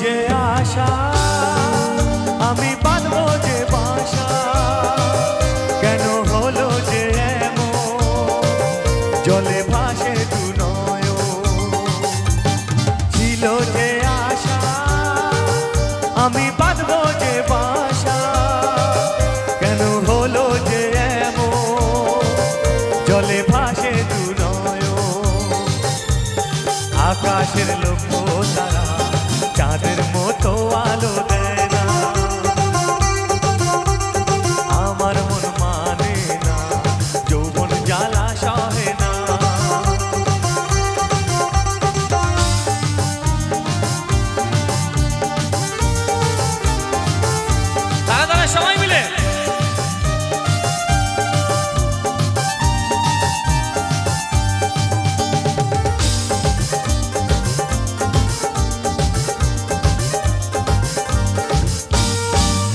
যে আশা আমি বাঁধবো যে বাসা, কেন হলো যে এমন জলে ভাসে দু নয়ন। ছিল যে আশা আমি বাঁধবো যে বাসা, কেন হলো যে এমন জলে ভাসে দু নয়ন। আকাশের লক্ষ্য তারা চাঁদের মতো আলো দেয় না, আমার মন মানে না, যৌবন জ্বালা সহে না। তারা তারা সবাই মিলে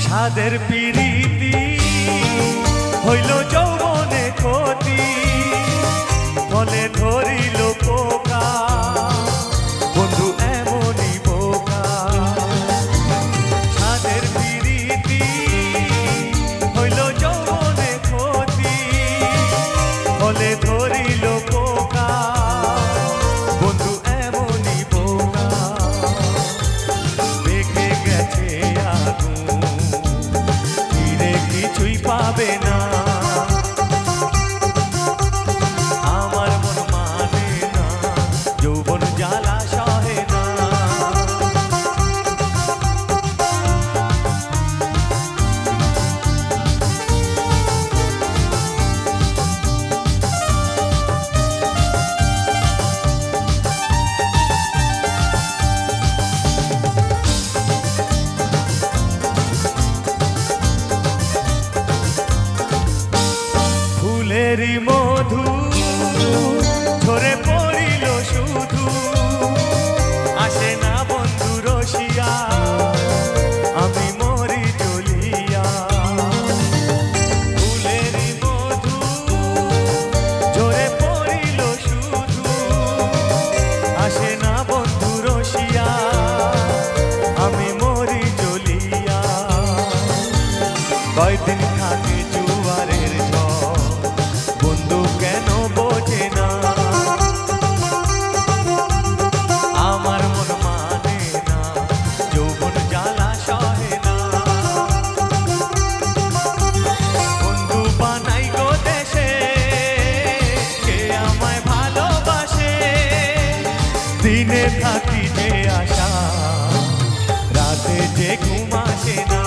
সাদের পিরিতি হইল যৌবনে ক্ষতি, ফলে ধরিল পোকা বন্ধু এমনই বোকা। সাদের পিরিতি হইল যৌবনে ক্ষতি, ফলে ধরিল পোকা বন্ধু এমনই বোকা। দেখে গেছে আগুন কিছুই পাবে না, আমার মন মানে না, যৌবন জ্বালা সহে না। ফুলেরই মধু ঝরে পড়িল শুধু, আসে না বন্ধু রসিয়া আমি মরি জ্বলিয়া। ফুলেরই মধু ঝরে পড়িল শুধু, আসে না বন্ধু রসিয়া আমি মরি জ্বলিয়া। কয়দিন থাকে জুয়ারের ঝড় বন্ধু কেন বোঝে না, আমার মন মানে না, যৌবন জ্বালা সহে না। বন্ধু বানাই গো দেশে কে আমায় ভালোবাসে, দিনে থাকি যে আশা রাতে যে ঘুম আসে না।